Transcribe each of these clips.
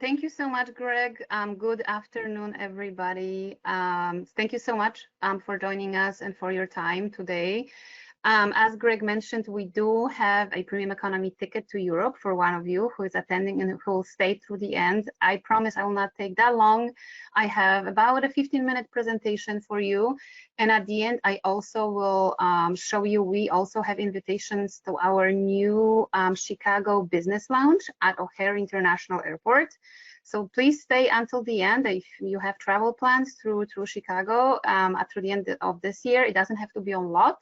Thank you so much, Greg. Good afternoon, everybody. Thank you so much for joining us and for your time today. As Greg mentioned, we do have a premium economy ticket to Europe for one of you who is attending and who will stay through the end. I promise I will not take that long. I have about a 15-minute presentation for you. And at the end, I also will show you, we also have invitations to our new Chicago Business Lounge at O'Hare International Airport. So please stay until the end if you have travel plans through Chicago through the end of this year. It doesn't have to be on LOT.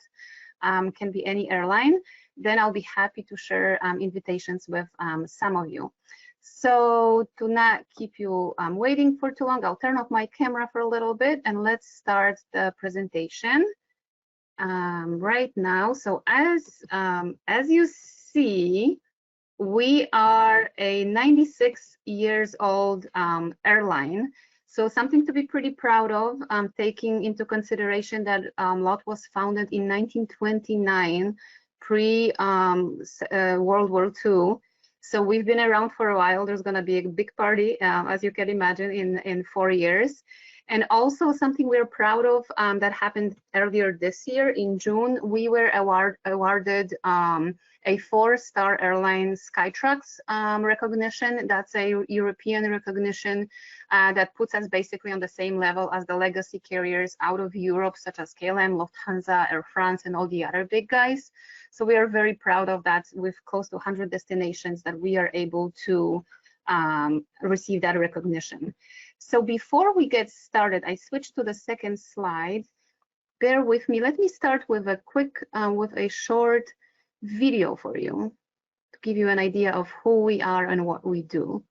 Can be any airline, then I'll be happy to share invitations with some of you. So to not keep you waiting for too long, I'll turn off my camera for a little bit and let's start the presentation right now. So as you see, we are a 96 years old airline. So something to be pretty proud of, taking into consideration that LOT was founded in 1929, pre-World War II. So we've been around for a while. There's going to be a big party, as you can imagine, in 4 years. And also something we're proud of that happened earlier this year in June, we were awarded a 4-star airline Skytrax recognition. That's a European recognition that puts us basically on the same level as the legacy carriers out of Europe, such as KLM, Lufthansa, Air France, and all the other big guys. So we are very proud of that with close to 100 destinations that we are able to receive that recognition. So before we get started, I switched to the second slide. Bear with me. Let me start with a quick, with a short video for you to give you an idea of who we are and what we do.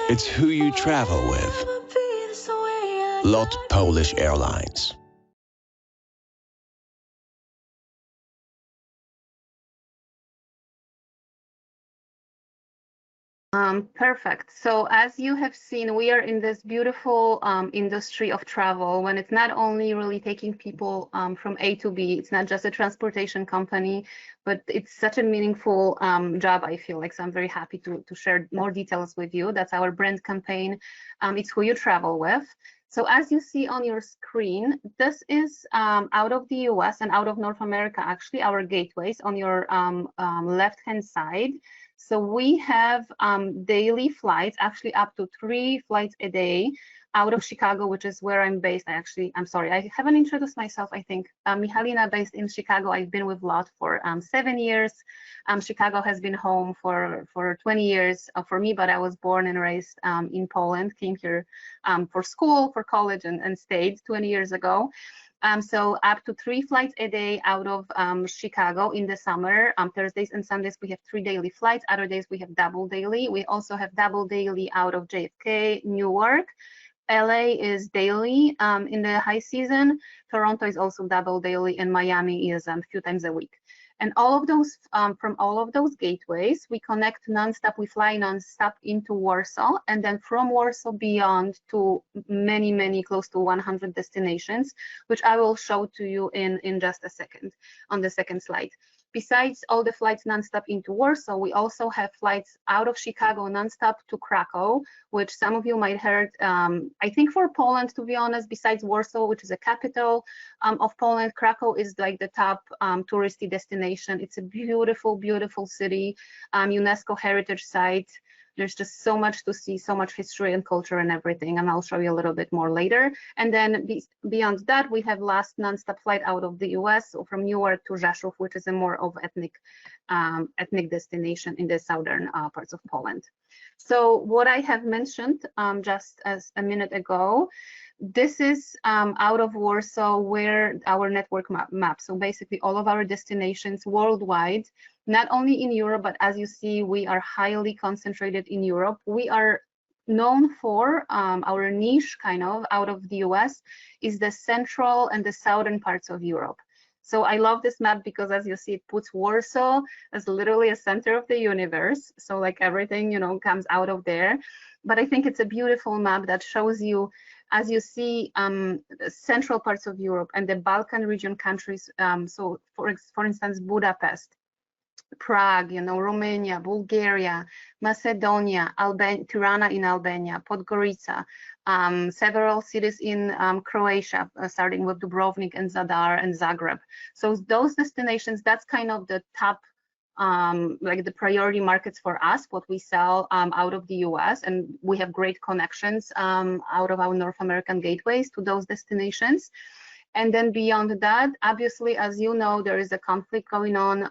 It's who you travel with. LOT Polish Airlines. Perfect. So as you have seen, we are in this beautiful industry of travel when it's not only really taking people from A to B, it's not just a transportation company, but it's such a meaningful job, I feel like. So I'm very happy to share more details with you. That's our brand campaign. It's who you travel with. So as you see on your screen, this is out of the US and out of North America, actually, our gateways on your left-hand side. So we have daily flights, actually up to 3 flights a day out of Chicago, which is where I'm based. I'm sorry, I haven't introduced myself, I think. Michalina, based in Chicago. I've been with LOT for 7 years. Chicago has been home for 20 years for me, but I was born and raised in Poland, came here for school, for college, and stayed 20 years ago. So up to 3 flights a day out of Chicago in the summer. Thursdays and Sundays, we have 3 daily flights. Other days, we have double daily. We also have double daily out of JFK, Newark. LA is daily in the high season. Toronto is also double daily, and Miami is a few times a week. And all of those, from all of those gateways, we connect nonstop. We fly nonstop into Warsaw, and then from Warsaw beyond to many, many, close to 100 destinations, which I will show to you in just a second on the second slide. Besides all the flights nonstop into Warsaw, we also have flights out of Chicago nonstop to Krakow, which some of you might heard. I think for Poland, to be honest, besides Warsaw, which is a capital of Poland, Krakow is like the top touristy destination. It's a beautiful, beautiful city, UNESCO heritage site. There's just so much to see, so much history and culture and everything, and I'll show you a little bit more later. And then beyond that, we have last nonstop flight out of the US, so from Newark to Rzeszów, which is a more of ethnic destination in the southern parts of Poland. So what I have mentioned just as a minute ago, this is out of Warsaw where our network map. So basically all of our destinations worldwide, not only in Europe, but as you see, we are highly concentrated in Europe. We are known for, our niche kind of out of the US, is the central and the southern parts of Europe. So I love this map because, as you see, it puts Warsaw as literally a center of the universe. So like everything, you know, comes out of there. But I think it's a beautiful map that shows you, as you see, central parts of Europe and the Balkan region countries. So for instance, Budapest, Prague, you know, Romania, Bulgaria, Macedonia, Tirana in Albania, Podgorica, several cities in Croatia, starting with Dubrovnik and Zadar and Zagreb. So those destinations, that's kind of the top, like the priority markets for us, what we sell out of the US, and we have great connections out of our North American gateways to those destinations. And then beyond that, obviously, as you know, there is a conflict going on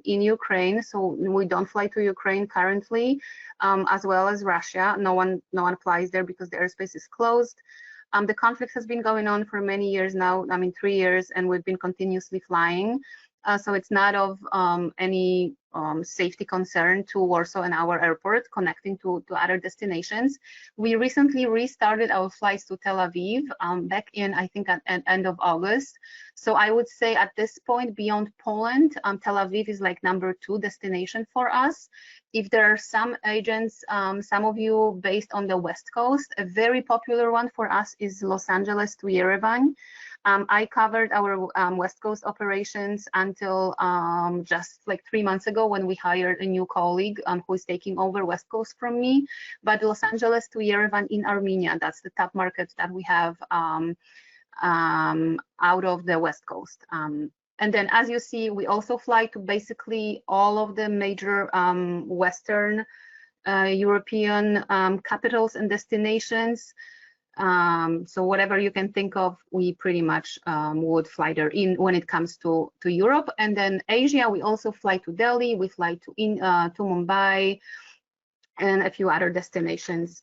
in Ukraine, so we don't fly to Ukraine currently, as well as Russia. No one flies there because the airspace is closed. The conflict has been going on for many years now, I mean 3 years, and we've been continuously flying. So it's not of any safety concern to Warsaw and our airport connecting to other destinations. We recently restarted our flights to Tel Aviv back in, I think, at end of August. So I would say at this point, beyond Poland, Tel Aviv is like #2 destination for us. If there are some agents, some of you based on the West Coast, a very popular one for us is Los Angeles to Yerevan. I covered our West Coast operations until just like 3 months ago when we hired a new colleague who is taking over West Coast from me. But Los Angeles to Yerevan in Armenia, that's the top market that we have out of the West Coast. And then, as you see, we also fly to basically all of the major Western European capitals and destinations. So whatever you can think of, we pretty much would fly there in when it comes to Europe. And then Asia, we also fly to Delhi, we fly to Mumbai, and a few other destinations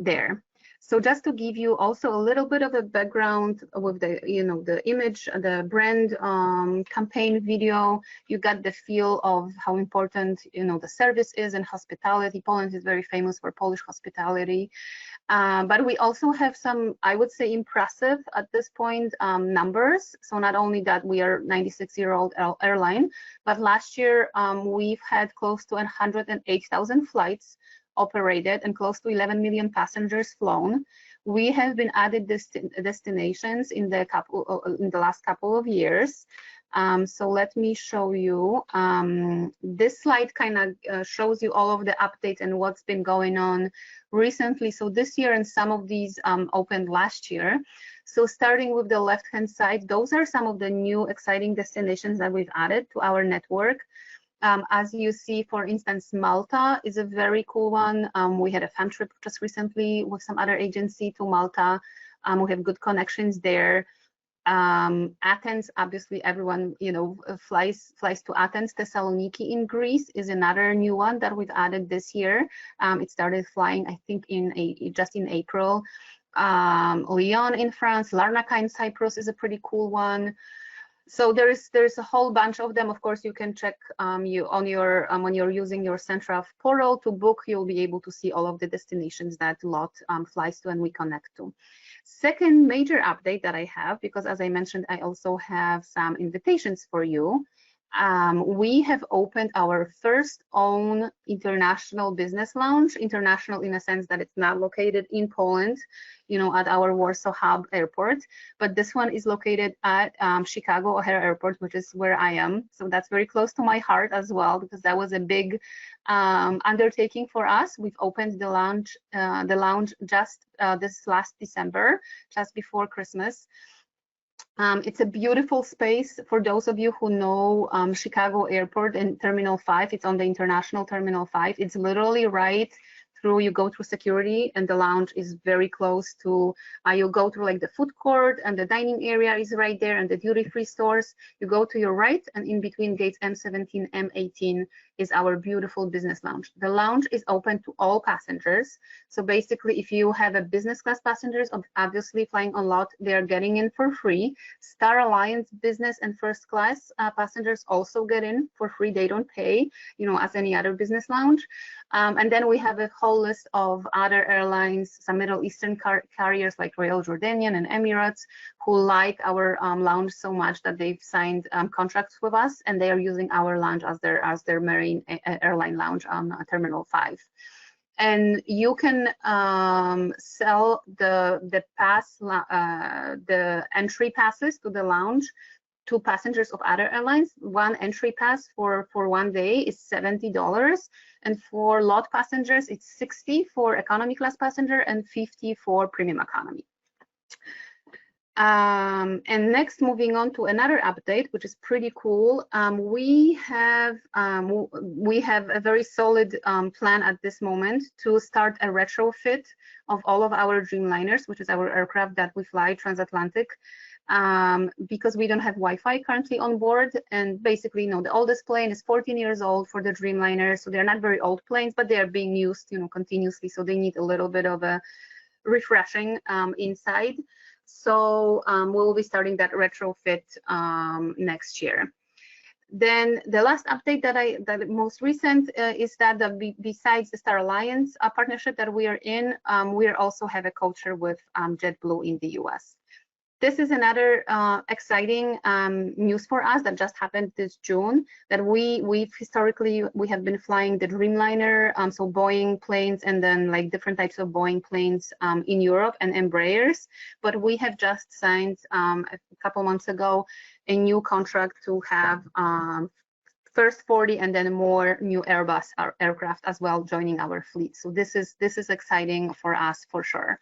there. So just to give you also a little bit of a background with the, you know, the image, the brand campaign video, you got the feel of how important, you know, the service is and hospitality. Poland is very famous for Polish hospitality. But we also have some, I would say, impressive at this point numbers. So not only that we are 96-year-old airline, but last year we've had close to 108,000 flights operated and close to 11 million passengers flown. We have been added destinations in the last couple of years. So let me show you. This slide kind of shows you all of the updates and what's been going on recently. So this year, and some of these opened last year. So starting with the left-hand side, those are some of the new exciting destinations that we've added to our network. As you see, for instance, Malta is a very cool one. We had a fun trip just recently with some other agency to Malta. We have good connections there. Athens, obviously everyone, you know, flies to Athens. Thessaloniki in Greece is another new one that we've added this year. It started flying, I think, just in April. Lyon in France, Larnaca in Cyprus is a pretty cool one. So there's a whole bunch of them. Of course, you can check when you're using your Centrav portal to book. You'll be able to see all of the destinations that LOT flies to and we connect to. Second major update that I have, because as I mentioned, I also have some invitations for you. We have opened our first own international business lounge. International in a sense that it's not located in Poland, you know, at our Warsaw hub airport, but this one is located at Chicago O'Hare Airport, which is where I am. So that's very close to my heart as well, because that was a big undertaking for us. We've opened the lounge just this last December, just before Christmas. It's a beautiful space. For those of you who know Chicago Airport and Terminal 5, it's on the International Terminal 5. It's literally right through, you go through security, and the lounge is very close to, you go through like the food court, and the dining area is right there, and the duty-free stores. You go to your right, and in between gates M17, M18 is our beautiful business lounge. The lounge is open to all passengers. So basically, if you have a business class passengers, obviously flying a lot, they are getting in for free. Star Alliance business and first class passengers also get in for free. They don't pay, you know, as any other business lounge. And then we have a whole list of other airlines, some Middle Eastern carriers like Royal Jordanian and Emirates, who like our lounge so much that they've signed contracts with us, and they are using our lounge as their marine airline lounge on Terminal 5. And you can sell the entry passes to the lounge to passengers of other airlines. One entry pass for 1 day is $70, and for lot passengers it's $60 for economy class passenger and $50 for premium economy. And next, moving on to another update, which is pretty cool. We have a very solid plan at this moment to start a retrofit of all of our Dreamliners, which is our aircraft that we fly transatlantic, because we don't have Wi-Fi currently on board. And basically, you know, the oldest plane is 14 years old for the Dreamliner, so they're not very old planes, but they are being used, you know, continuously, so they need a little bit of a refreshing inside. So we'll be starting that retrofit next year. Then the last update that most recent is that besides the Star Alliance partnership that we are in, we also have a co-chair with JetBlue in the US. This is another exciting news for us that just happened this June, that we've historically have been flying the Dreamliner, so Boeing planes, and then like different types of Boeing planes in Europe and Embraers. But we have just signed a couple months ago a new contract to have first 40 and then more new Airbus aircraft as well joining our fleet. So this is exciting for us for sure.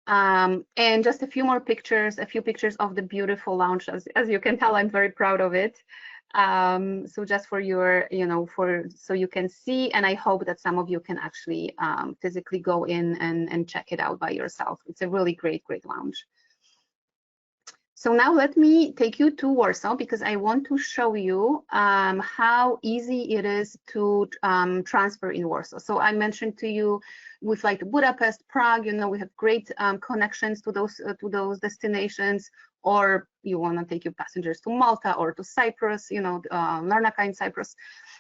And just a few pictures of the beautiful lounge. As you can tell, I'm very proud of it. So just for your, you know, so you can see, and I hope that some of you can actually physically go in and check it out by yourself. It's a really great lounge. So now let me take you to Warsaw, because I want to show you how easy it is to transfer in Warsaw. So I mentioned to you, we fly to Budapest, Prague, you know, we have great connections to those destinations. Or you want to take your passengers to Malta or to Cyprus, you know, Larnaca in Cyprus,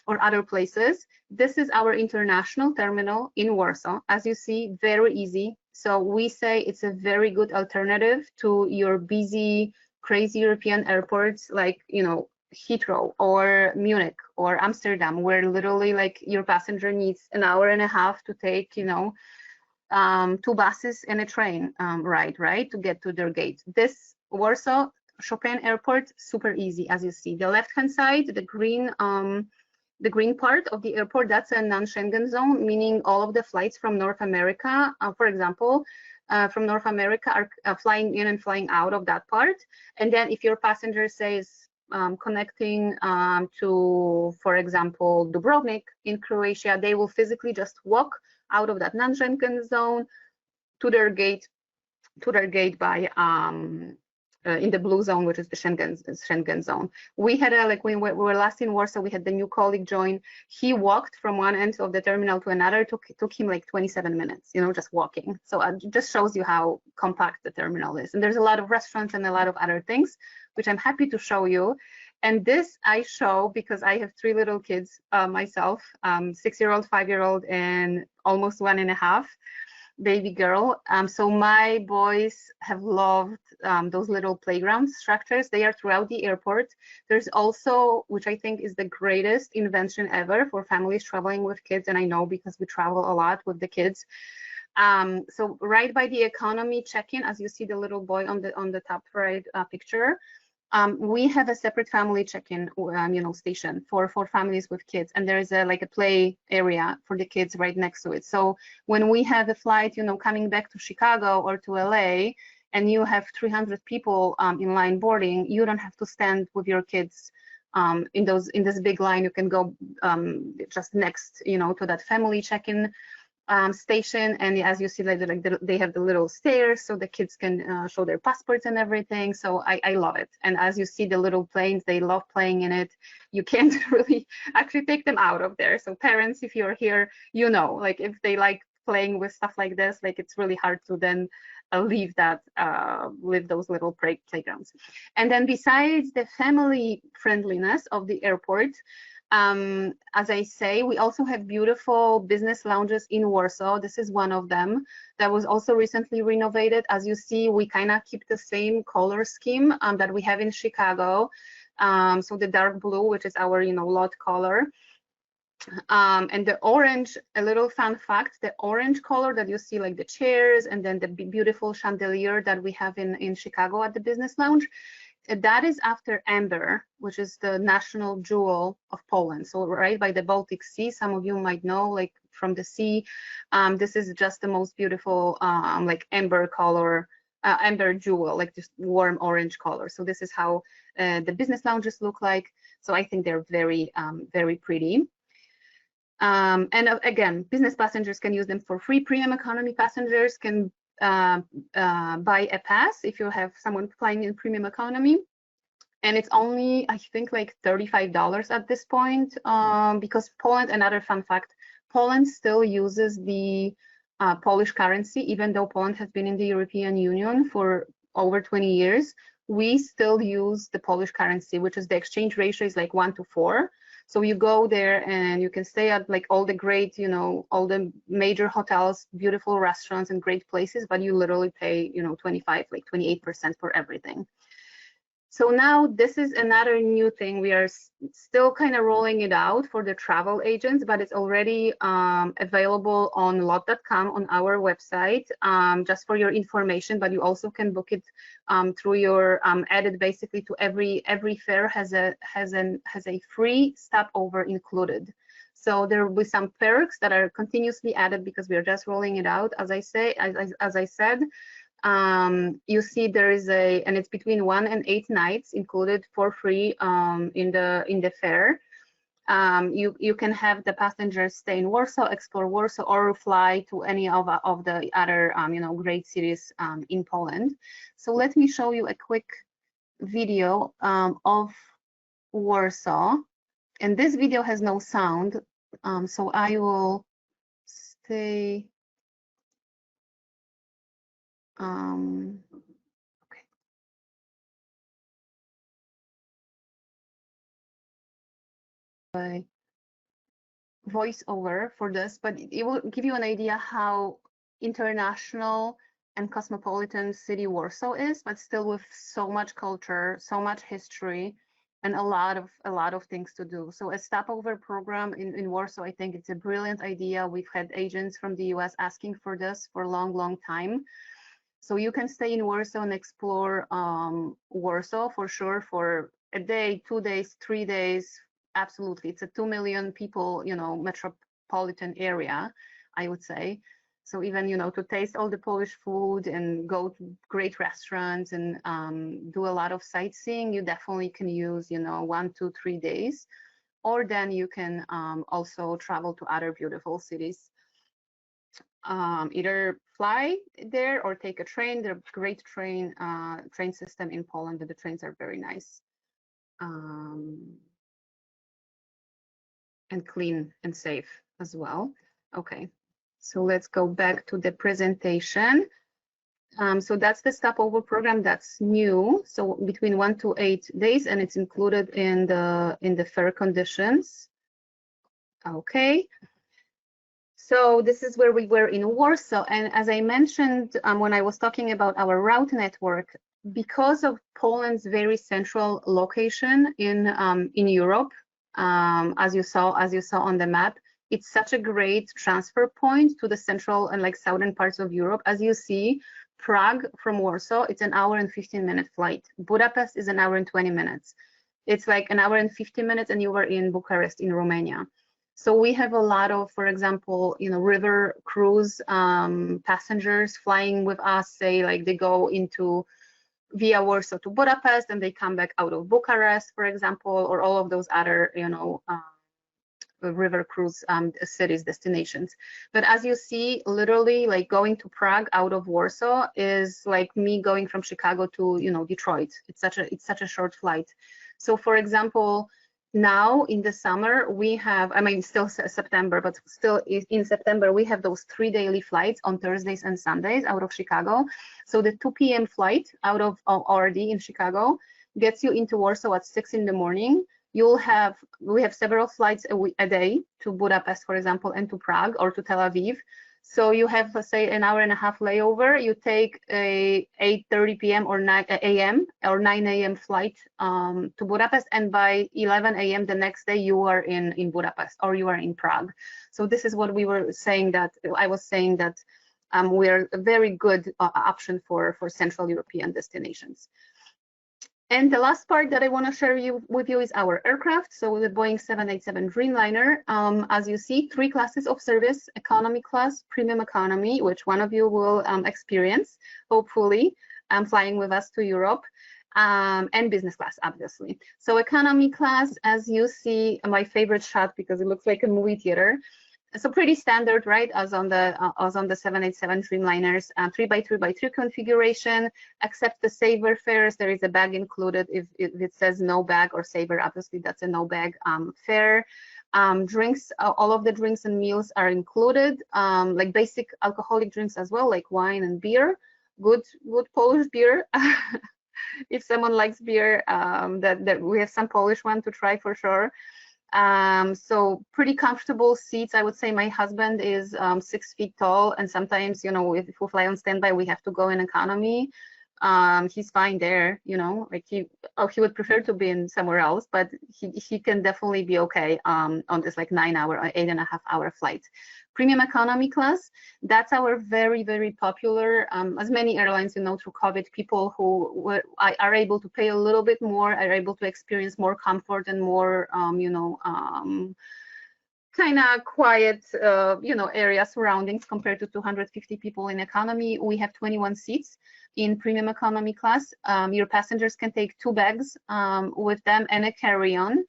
or other places. This is our international terminal in Warsaw. As you see, very easy. So we say it's a very good alternative to your busy, crazy European airports like, you know, Heathrow or Munich or Amsterdam, where literally like your passenger needs an hour and a half to take, you know, 2 buses and a train ride, right, to get to their gate. This Warsaw Chopin Airport, super easy. As you see, the left-hand side, the green part of the airport, that's a non-Schengen zone, meaning all of the flights from North America, for example, from North America are flying in and flying out of that part. And then if your passenger says connecting to, for example, Dubrovnik in Croatia, they will physically just walk out of that non-Schengen zone to their gate by in the blue zone, which is the Schengen zone. We had when we were last in Warsaw, we had the new colleague join. He walked from one end of the terminal to another. Took him like 27 minutes, you know, just walking. So it just shows you how compact the terminal is. And there's a lot of restaurants and a lot of other things, which I'm happy to show you. And this I show because I have 3 little kids myself, 6-year-old, 5-year-old, and almost 1.5 baby girl. So my boys have loved those little playground structures. They are throughout the airport. There's also, which I think is the greatest invention ever for families traveling with kids, and I know because we travel a lot with the kids. So right by the economy check-in, as you see the little boy on the top right picture, we have a separate family check-in, you know, station for families with kids, and there is like a play area for the kids right next to it. So when we have a flight, you know, coming back to Chicago or to LA, and you have 300 people in line boarding, you don't have to stand with your kids in this big line. You can go just next, you know, to that family check-in station, and as you see, like they have the little stairs so the kids can show their passports and everything. So I love it. And as you see the little planes, they love playing in it. You can't really actually take them out of there. So parents, if you're here, you know, like if they like playing with stuff like this, like it's really hard to then leave those little playgrounds. And then besides the family friendliness of the airport, As I say, we also have beautiful business lounges in Warsaw. This is one of them that was also recently renovated. As you see, we kind of keep the same color scheme that we have in Chicago. So the dark blue, which is our, lot color. And the orange, a little fun fact, the orange color that you see, like the chairs and then the beautiful chandelier that we have in Chicago at the business lounge, that is after amber, which is the national jewel of Poland. So right by the Baltic Sea, some of you might know, like from the sea, this is just the most beautiful, like amber color, amber jewel, like just warm orange color. So this is how the business lounges look like. So I think they're very, very pretty. And again, business passengers can use them for free. Premium economy passengers can buy a pass if you have someone flying in premium economy, and it's only, I think, like $35 at this point, because Poland, another fun fact, Poland still uses the Polish currency. Even though Poland has been in the European Union for over 20 years, we still use the Polish currency, which is the exchange ratio is like 1 to 4. So you go there and you can stay at like all the great, all the major hotels, beautiful restaurants and great places, but you literally pay, 25, like 28% for everything. So now this is another new thing. We are still kind of rolling it out for the travel agents, but it's already available on lot.com on our website, just for your information. But you also can book it through your added. Basically, to every fare has a free stopover included. So there will be some perks that are continuously added because we are just rolling it out. As I said. You see there is and it's between 1 and 8 nights included for free in the fare. You can have the passengers stay in Warsaw, explore Warsaw, or fly to any of the other great cities in Poland. So let me show you a quick video of Warsaw, and this video has no sound, so I will stay. Okay. Voiceover for this, but it will give you an idea how international and cosmopolitan city Warsaw is, but still with so much culture, so much history, and a lot of things to do. So a stopover program in Warsaw, I think it's a brilliant idea. We've had agents from the US asking for this for a long time. So you can stay in Warsaw and explore Warsaw for sure for a day, 2 days, 3 days. Absolutely, it's a 2 million people, metropolitan area, I would say. So even, to taste all the Polish food and go to great restaurants and do a lot of sightseeing, you definitely can use, 1, 2, 3 days. Or then you can also travel to other beautiful cities. Either fly there or take a train. There's a great train system in Poland, and the trains are very nice and clean and safe as well. Okay, so let's go back to the presentation. So that's the stopover program that's new. So between 1 to 8 days, and it's included in the fare conditions. Okay. So this is where we were in Warsaw, and as I mentioned when I was talking about our route network, because of Poland's very central location in Europe, as you saw on the map, it's such a great transfer point to the central and like southern parts of Europe. As you see, Prague from Warsaw, it's an hour and 15-minute flight. Budapest is an hour and 20 minutes. It's like an hour and 50 minutes, and you were in Bucharest in Romania. So we have a lot of, for example, river cruise passengers flying with us, say like they go via Warsaw to Budapest and they come back out of Bucharest, for example, or all of those other, river cruise cities, destinations. But as you see, literally like going to Prague out of Warsaw is like me going from Chicago to, Detroit. It's such a short flight. So for example, now in the summer we have, still September, but still in September we have those 3 daily flights on Thursdays and Sundays out of Chicago. So the 2 p.m. flight out of RD in Chicago gets you into Warsaw at 6 in the morning, we have several flights a day to Budapest, for example, and to Prague or to Tel Aviv. So you have, let's say, an hour and a half layover. You take a 8:30 p.m. or 9 a.m. or 9 a.m. flight to Budapest, and by 11 a.m. the next day you are in Budapest or you are in Prague. So this is what we were saying, that I was saying that we're a very good option for Central European destinations. And the last part that I want to share with you is our aircraft. So the Boeing 787 Dreamliner, as you see, 3 classes of service: economy class, premium economy, which one of you will experience, hopefully, flying with us to Europe, and business class, obviously. So economy class, as you see, my favorite shot because it looks like a movie theater. So pretty standard, right, as on the 787 Dreamliners, 3x3x3 configuration, except the saver fares. There is a bag included. If it says no bag or saver, obviously that's a no bag fare. Drinks, all of the drinks and meals are included, like basic alcoholic drinks as well, like wine and beer. Good Polish beer. If someone likes beer, that we have some Polish one to try for sure. So pretty comfortable seats. I would say my husband is 6 feet tall, and sometimes, you know, if we fly on standby, we have to go in economy. He's fine there, you know, like he would prefer to be in somewhere else, but he can definitely be okay on this like 9-hour or 8.5-hour flight. Premium economy class, that's our very, very popular, as many airlines, you know, through COVID, people who are able to pay a little bit more, are able to experience more comfort and more, you know, kind of quiet, you know, area surroundings compared to 250 people in economy. We have 21 seats in premium economy class. Your passengers can take 2 bags with them and a carry-on.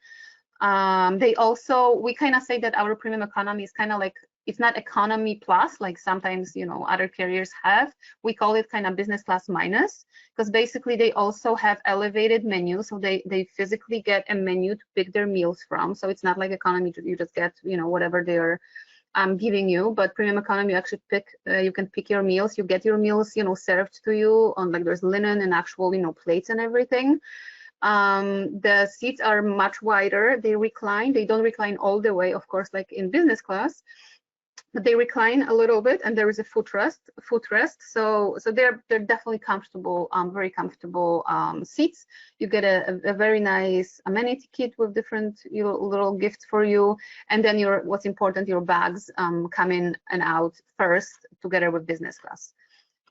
They also, we kind of say that our premium economy is kind of like, it's not economy plus, like sometimes, you know, other carriers have. We call it kind of business class minus, because basically they also have elevated menus. So they physically get a menu to pick their meals from. So it's not like economy, you just get, you know, whatever they're giving you. But premium economy, you actually pick, you can pick your meals. You get your meals, you know, served to you on, like, there's linen and actual, you know, plates and everything. The seats are much wider. They recline. They don't recline all the way, of course, like in business class, but they recline a little bit, and there is a footrest. So they're definitely comfortable, very comfortable seats. You get a very nice amenity kit with different, you know, little gifts for you, and then what's important, your bags come in and out first together with business class.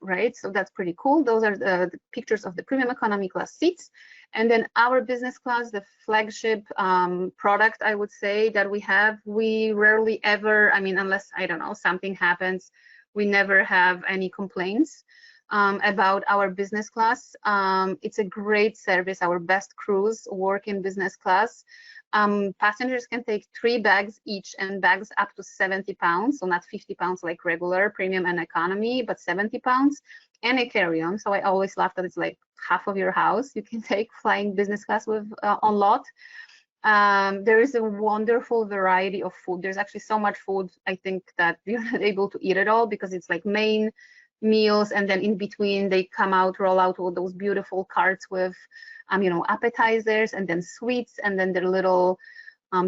Right, so that's pretty cool. Those are the pictures of the premium economy class seats. And then our business class, the flagship product, I would say, that we have, we rarely ever, I mean, unless, I don't know, something happens, we never have any complaints about our business class. It's a great service. Our best crews work in business class. Passengers can take 3 bags each, and bags up to 70 pounds, so not 50 pounds like regular premium and economy, but 70 pounds, and a carry-on. So I always laugh that it's like half of your house you can take flying business class with on lot. There is a wonderful variety of food. There's actually so much food, I think, that you're not able to eat it all, because it's like main meals, and then in between they roll out all those beautiful carts with you know, appetizers, and then sweets, and then their little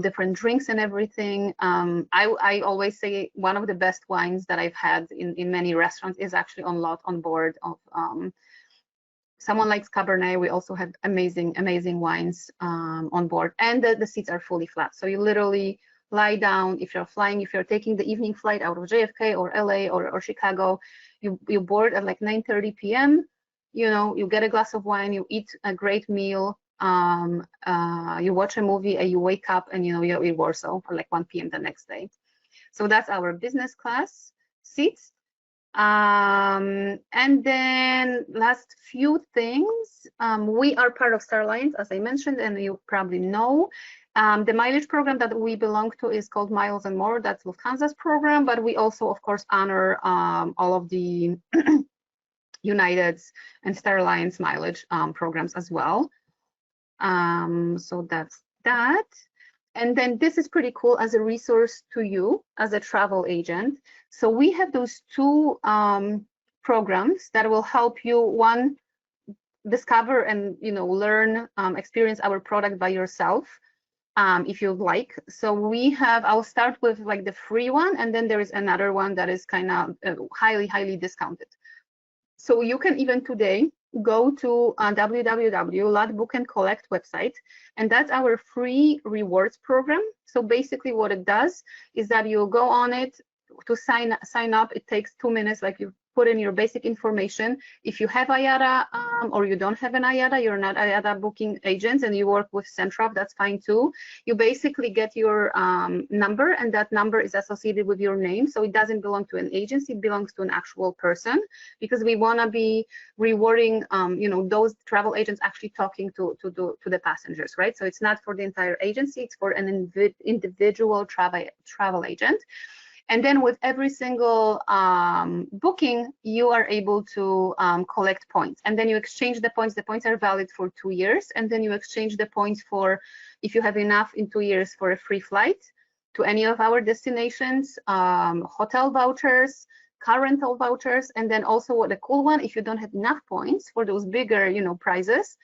different drinks and everything. I always say one of the best wines that I've had in many restaurants is actually on board of someone likes Cabernet. We also have amazing wines on board, and the seats are fully flat, so you literally lie down. If you're flying, if you're taking the evening flight out of JFK or LA or Chicago, you board at like 9:30 p.m. You know, you get a glass of wine, you eat a great meal, you watch a movie, and you wake up, and you know, you're in Warsaw for like 1 p.m. the next day. So that's our business class seats. And then last few things, we are part of Star Alliance, as I mentioned, and you probably know. The mileage program that we belong to is called Miles and More. That's Lufthansa's program, but we also, of course, honor all of the United's and Star Alliance mileage programs as well. So that's that. And then this is pretty cool as a resource to you as a travel agent. So we have those 2 programs that will help you, one, discover and, you know, learn, experience our product by yourself. if you'd like. So we have, I'll start with like the free one, and then there is another one that is kind of highly discounted. So you can even today go to www.lotbookandcollect website, and that's our free rewards program. So basically what it does is that you go on it to sign up. It takes 2 minutes, like you put in your basic information. If you have IATA or you don't have an IATA, you're not IATA booking agents and you work with Centrav, that's fine too. You basically get your number, and that number is associated with your name. So it doesn't belong to an agency, it belongs to an actual person, because we want to be rewarding those travel agents actually talking to the passengers, right? So it's not for the entire agency, it's for an individual travel agent. And then with every single booking, you are able to collect points. And then you exchange the points. The points are valid for 2 years. And then you exchange the points for, if you have enough in 2 years, for a free flight to any of our destinations, hotel vouchers, car rental vouchers. And then also what the cool one, if you don't have enough points for those bigger, prizes,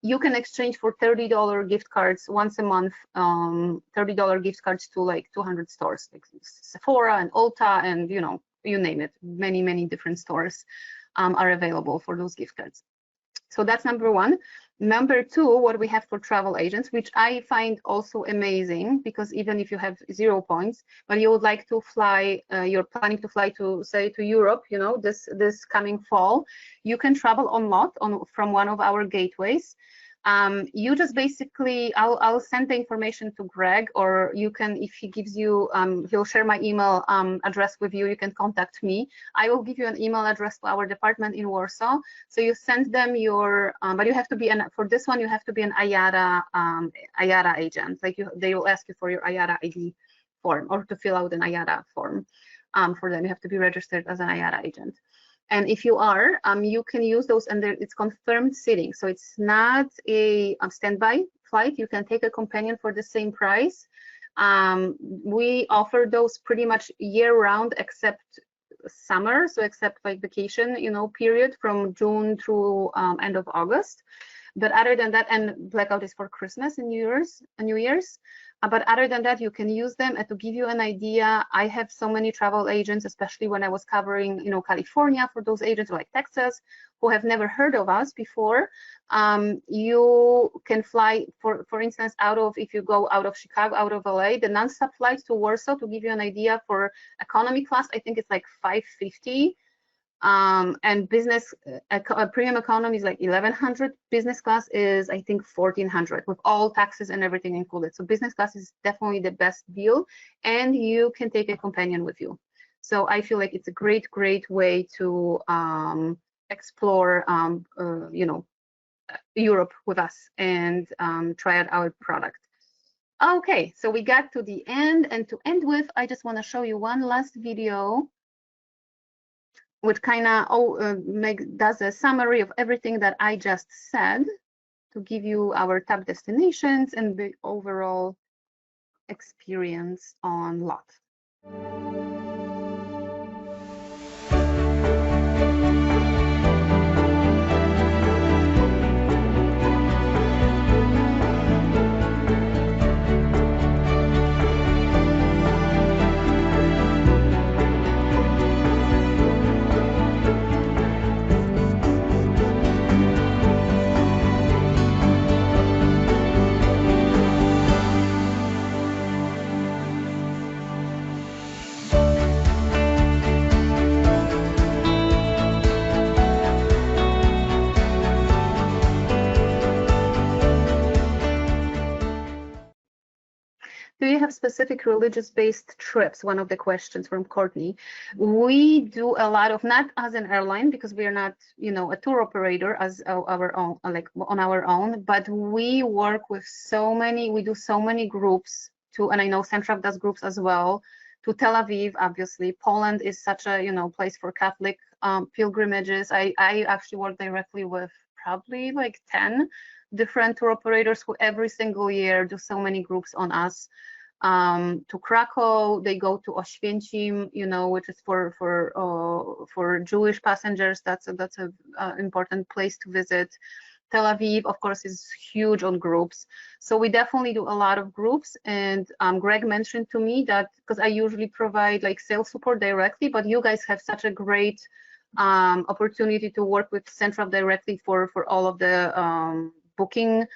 you can exchange for $30 gift cards once a month, $30 gift cards to like 200 stores, like Sephora and Ulta, and you name it. Many different stores are available for those gift cards. So that's number one. Number two, what we have for travel agents, which I find also amazing, because even if you have 0 points, but you would like to fly, you're planning to fly to, say, to Europe, this coming fall, you can travel on LOT from one of our gateways. You just basically, I'll send the information to Greg, or you can, if he gives you, he'll share my email address with you, you can contact me. I will give you an email address to our department in Warsaw. So you send them your, but you have to be, for this one, you have to be an IATA agent. Like they will ask you for your IATA ID form, or to fill out an IATA form for them. You have to be registered as an IATA agent. And if you are, you can use those, and it's confirmed seating. So it's not a standby flight. You can take a companion for the same price. We offer those pretty much year round, except summer. So except like vacation, period from June through end of August. But other than that, and blackout is for Christmas and New Year's. But other than that, you can use them. And to give you an idea, I have so many travel agents, especially when I was covering, California, for those agents like Texas, who have never heard of us before. You can fly, for instance, if you go out of Chicago, out of LA, the nonstop flights to Warsaw, to give you an idea, for economy class, I think it's like $550. And business premium economy is like $1,100. Business class is, I think, $1,400 with all taxes and everything included. So business class is definitely the best deal, and you can take a companion with you. So I feel like it's a great way to explore Europe with us and try out our product. Okay, so we got to the end, and to end with, I just want to show you one last video which kind of does a summary of everything that I just said, to give you our top destinations and the overall experience on LOT. Do you have specific religious-based trips? One of the questions from Courtney. We do a lot of, not as an airline, because we are not, a tour operator as our own, like on our own, but we work with we do so many groups to, and I know Centrav does groups as well, to Tel Aviv, obviously. Poland is such a, place for Catholic pilgrimages. I actually work directly with probably like 10 different tour operators who every single year do so many groups on us. To Krakow, they go to Oświęcim, which is for Jewish passengers. That's a important place to visit. Tel Aviv, of course, is huge on groups. So we definitely do a lot of groups. And Greg mentioned to me that, because I usually provide like sales support directly, but you guys have such a great opportunity to work with Centrav directly for all of the booking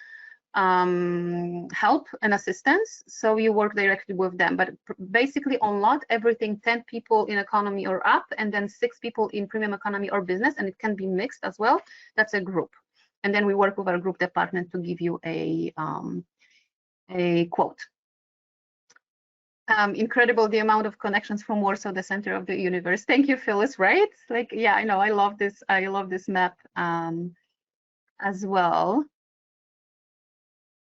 help and assistance. So you work directly with them, but basically on lot, everything 10 people in economy or up, and then 6 people in premium economy or business, and it can be mixed as well. That's a group. And then we work with our group department to give you a quote. Incredible, the amount of connections from Warsaw, the center of the universe. Thank you, Phyllis, right? Like, yeah, I know, I love this map as well.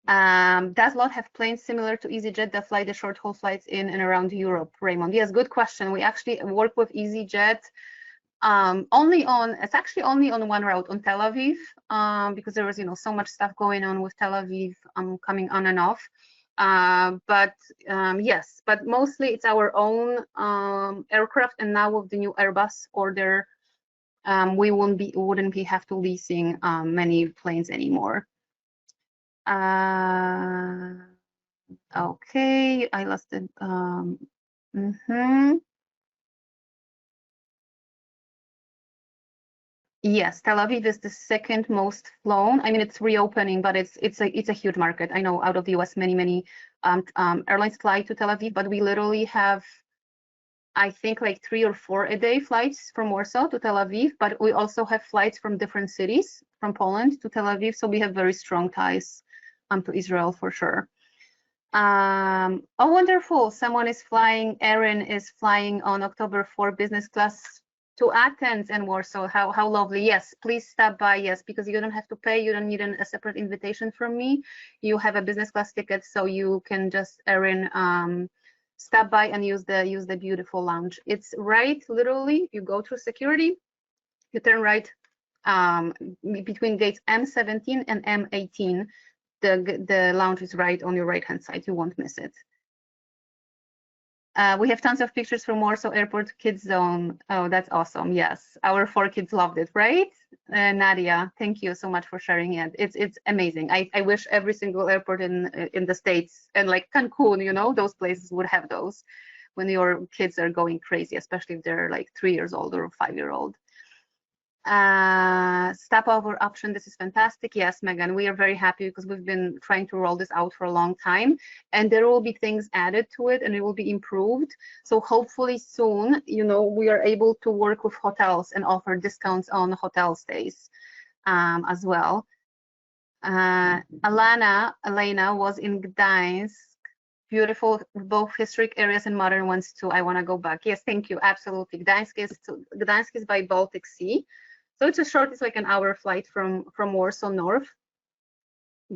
Does LOT have planes similar to EasyJet that fly the short haul flights in and around Europe, Raymond? Yes, good question. We actually work with EasyJet it's actually only on one route, on Tel Aviv, because there was, so much stuff going on with Tel Aviv coming on and off. Yes, but mostly it's our own aircraft, and now with the new Airbus order, we wouldn't be have to leasing many planes anymore. Okay, I lost it. Yes, Tel Aviv is the second most flown. I mean, it's reopening, but it's a huge market. I know out of the US, many airlines fly to Tel Aviv, but we literally have, I think, like 3 or 4 a day flights from Warsaw to Tel Aviv, but we also have flights from different cities from Poland to Tel Aviv. So we have very strong ties to Israel for sure. Oh, wonderful. Someone is flying, Erin is flying on October 4 business class to Athens and Warsaw. How lovely. Yes, please stop by. Yes, because you don't have to pay. You don't need a separate invitation from me. You have a business class ticket, so you can just, Erin, stop by and use the beautiful lounge. It's right, literally, you go through security, you turn right between gates M17 and M18. The lounge is right on your right hand side. You won't miss it. We have tons of pictures from Warsaw Airport Kids Zone. Oh, that's awesome. Yes, our 4 kids loved it, right? Nadia, thank you so much for sharing it. It's amazing. I wish every single airport in the States, and like Cancun, those places would have those when your kids are going crazy, especially if they're like 3 years old or 5-year-old. Stopover option, this is fantastic. Yes, Megan, we are very happy because we've been trying to roll this out for a long time, and there will be things added to it and it will be improved. So hopefully soon, we are able to work with hotels and offer discounts on hotel stays as well. Elena was in Gdańsk. Beautiful, both historic areas and modern ones too. I want to go back. Yes, thank you. Absolutely. Gdańsk is by Baltic Sea. So it's like an hour flight from Warsaw North.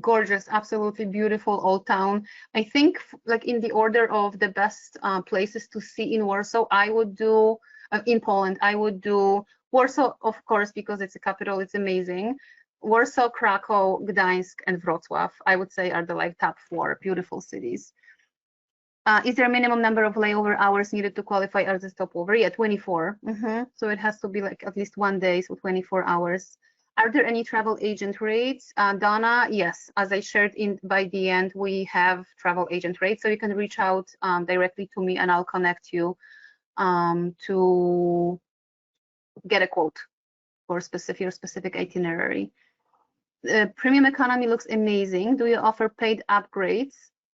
Gorgeous, absolutely beautiful old town. I think like in the order of the best places to see in Warsaw, I would do, in Poland, I would do Warsaw, of course, because it's a capital, it's amazing. Warsaw, Krakow, Gdańsk, and Wrocław, I would say, are the like top 4 beautiful cities. Is there a minimum number of layover hours needed to qualify as a stopover? Yeah, 24. So it has to be like at least 1 day, so 24 hours. Are there any travel agent rates? Donna, yes, as I shared by the end, we have travel agent rates, so you can reach out directly to me and I'll connect you to get a quote for your specific itinerary. Premium economy looks amazing. Do you offer paid upgrades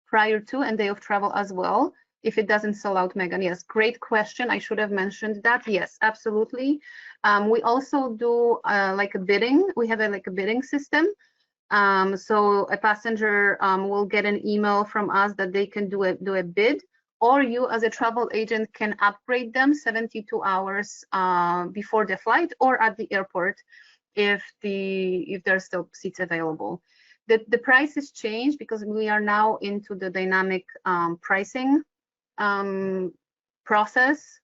prior to and day of travel as well, if it doesn't sell out, Megan? Yes, great question. I should have mentioned that. Yes, absolutely. We also do like a bidding. We have a bidding system. So a passenger will get an email from us that they can do a bid, or you as a travel agent can upgrade them 72 hours before the flight or at the airport if there's still seats available. The prices change because we are now into the dynamic pricing process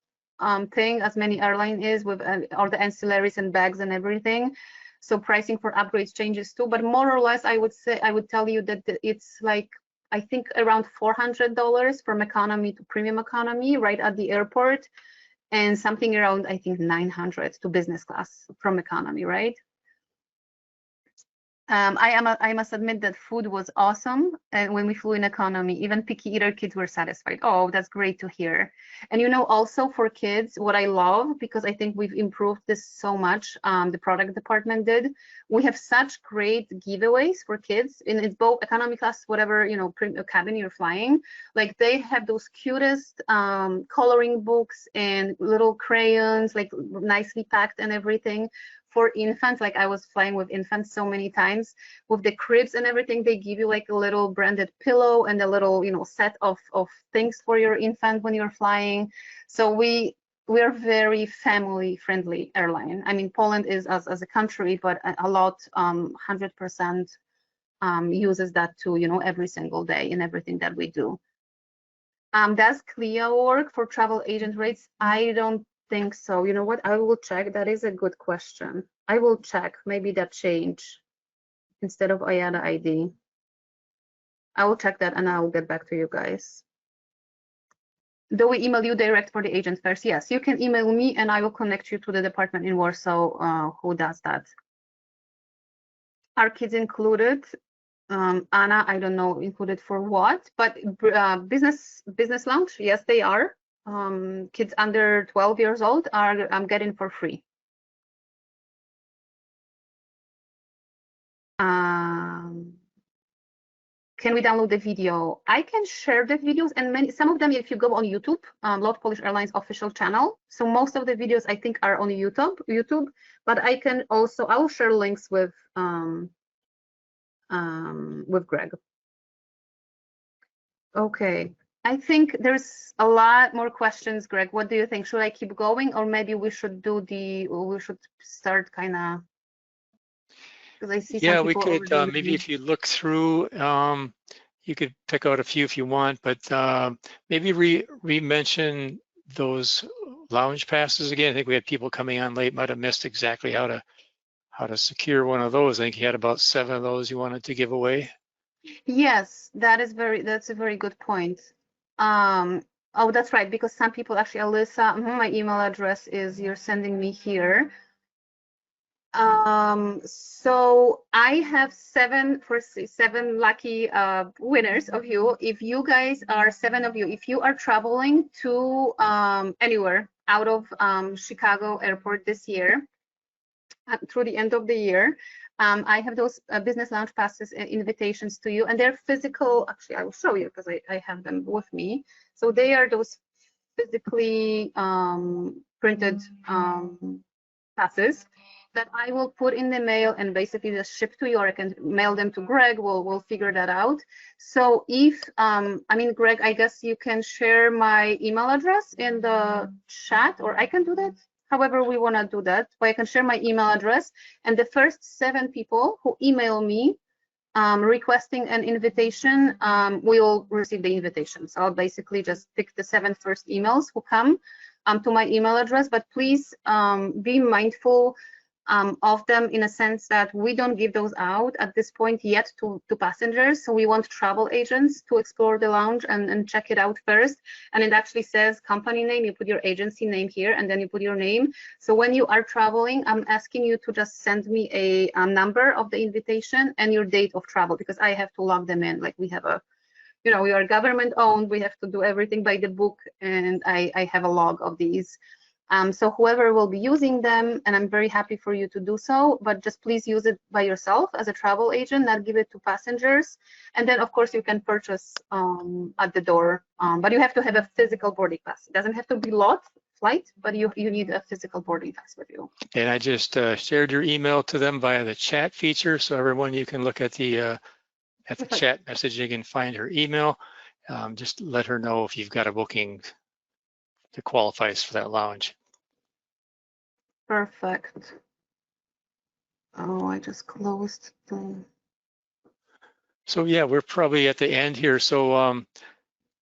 thing, as many airline is, with all the ancillaries and bags and everything. So pricing for upgrades changes too, but more or less I would tell you that it's like, I think around $400 from economy to premium economy right at the airport, and something around, I think, $900 to business class from economy, right? I must admit that food was awesome when we flew in economy. Even picky eater kids were satisfied. Oh, that's great to hear. And you know, also for kids, what I love, because I think we've improved this so much, the product department did, we have such great giveaways for kids in its both economy class, whatever, you know, cabin you're flying. Like they have those cutest coloring books and little crayons, like nicely packed and everything. For infants, like I was flying with infants so many times with the cribs and everything, they give you like a little branded pillow and a little, you know, set of things for your infant when you're flying. So we're very family friendly airline. I mean, Poland is as a country, but a lot 100% uses that too, you know, every single day in everything that we do. Does Clio work for travel agent rates? I don't think so. You know what? I will check. That is a good question. I will check. Maybe that changed instead of IATA ID. I will check that and I will get back to you guys. Do we email you direct for the agent first? Yes, you can email me and I will connect you to the department in Warsaw who does that. Are kids included? Anna, I don't know included for what, but business lounge, yes, they are. Kids under 12 years old are getting for free. Can we download the video? I can share the videos, and some of them, if you go on YouTube, Lot Polish Airlines official channel. So most of the videos I think are on YouTube, but I will share links with Greg. Okay, I think there's a lot more questions, Greg. What do you think? Should I keep going, or maybe we should start kind of, because I see some people. Yeah, we could maybe if you look through, you could pick out a few if you want, but maybe re-mention those lounge passes again. I think we had people coming on late, might have missed exactly how to secure one of those. I think you had about 7 of those you wanted to give away. Yes, that's a very good point. Oh, that's right, because some people actually, Alyssa, my email address is, you're sending me here. So I have 7 lucky winners of you. If you guys are 7 of you, if you are traveling to anywhere out of Chicago airport this year through the end of the year, I have those business lounge passes invitations to you, and they're physical. Actually, I will show you because I have them with me. So they are those physically printed passes that I will put in the mail and basically just ship to you, or I can mail them to Greg. We'll figure that out. So if I mean, Greg, I guess you can share my email address in the chat, or I can do that. However we want to do that, but I can share my email address, and the first 7 people who email me requesting an invitation will receive the invitation. So I'll basically just pick the 7 first emails who come to my email address, but please be mindful of them in a sense that we don't give those out at this point yet to passengers. So we want travel agents to explore the lounge and check it out first. And it actually says company name, you put your agency name here, and then you put your name. So when you are traveling, I'm asking you to just send me a number of the invitation and your date of travel, because I have to log them in. Like we have a, you know, we are government owned, we have to do everything by the book, and I have a log of these. So whoever will be using them, and I'm very happy for you to do so, but just please use it by yourself as a travel agent, not give it to passengers. And then of course you can purchase at the door, but you have to have a physical boarding pass. It doesn't have to be flight, but you need a physical boarding pass with you. And I just shared your email to them via the chat feature, so everyone, you can look at the chat messaging and find her email. Just let her know if you've got a booking that qualifies for that lounge. Perfect. Oh, I just closed the... So yeah, we're probably at the end here. So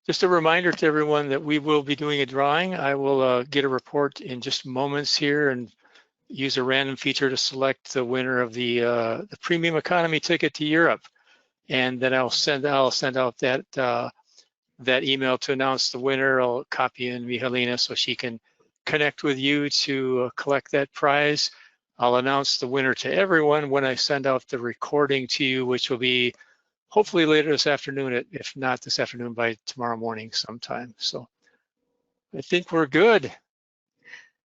just a reminder to everyone that we will be doing a drawing. I will get a report in just moments here and use a random feature to select the winner of the premium economy ticket to Europe. And then I'll send out that email to announce the winner. I'll copy in Michalina so she can connect with you to collect that prize. I'll announce the winner to everyone when I send out the recording to you, which will be hopefully later this afternoon, if not this afternoon, by tomorrow morning sometime. So I think we're good.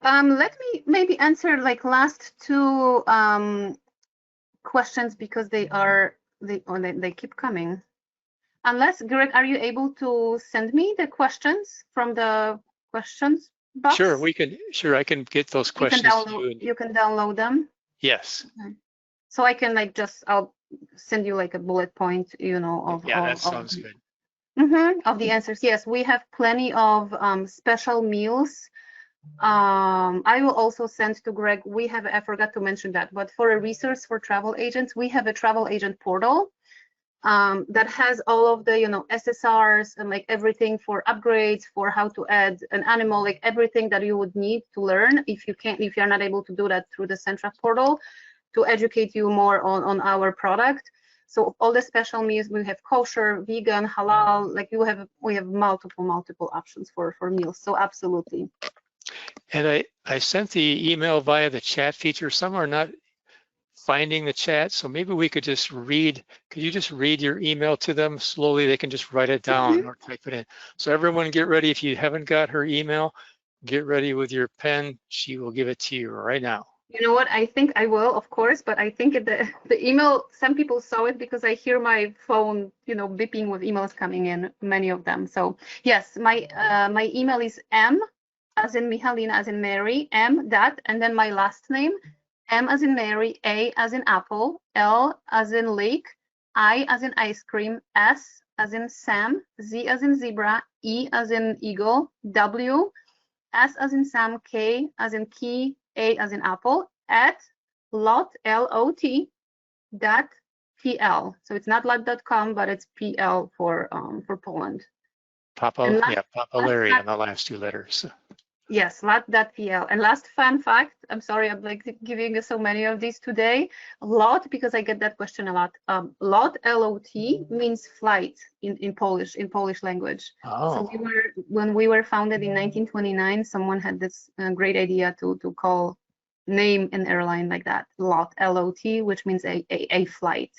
Let me maybe answer like last two questions because they keep coming. Unless, Greg, are you able to send me the questions from the questions box? Sure, I can get those questions to you. You can download them? Yes. Okay. So I can like I'll send you like a bullet point, you know, of that sounds good. Of the answers. Yes, we have plenty of special meals. I will also send to Greg. I forgot to mention that, but for a resource for travel agents, we have a travel agent portal that has all of the, you know, SSRs and like everything for upgrades, for how to add an animal, like everything that you would need to learn if you're not able to do that through the Centrav portal, to educate you more on our product. So all the special meals, we have kosher, vegan, halal, like we have multiple options for meals. So absolutely. And I sent the email via the chat feature. Some are not finding the chat, so maybe we could just read. Could you just read your email to them slowly? They can just write it down or type it in. So everyone get ready. If you haven't got her email, get ready with your pen. She will give it to you right now. You know what? I think I will, of course, but I think the email, some people saw it because I hear my phone, you know, beeping with emails coming in, many of them. So yes, my email is M as in Michalina as in Mary, M dot, and then my last name, M as in Mary, A as in Apple, L as in Lake, I as in ice cream, S as in Sam, Z as in zebra, E as in eagle, W, S as in Sam, K as in key, A as in apple, at lot, L-O-T, dot PL. So it's not lot.com, but it's PL for Poland. Papa Larry on the last two letters. Yes, lot.pl. And last fun fact, I'm sorry, I'm like giving you so many of these today. Lot, because I get that question a lot. Lot, L-O-T, means flight in Polish language. Oh. So when we were founded in 1929, someone had this great idea to name an airline like that, Lot, L-O-T, which means a flight.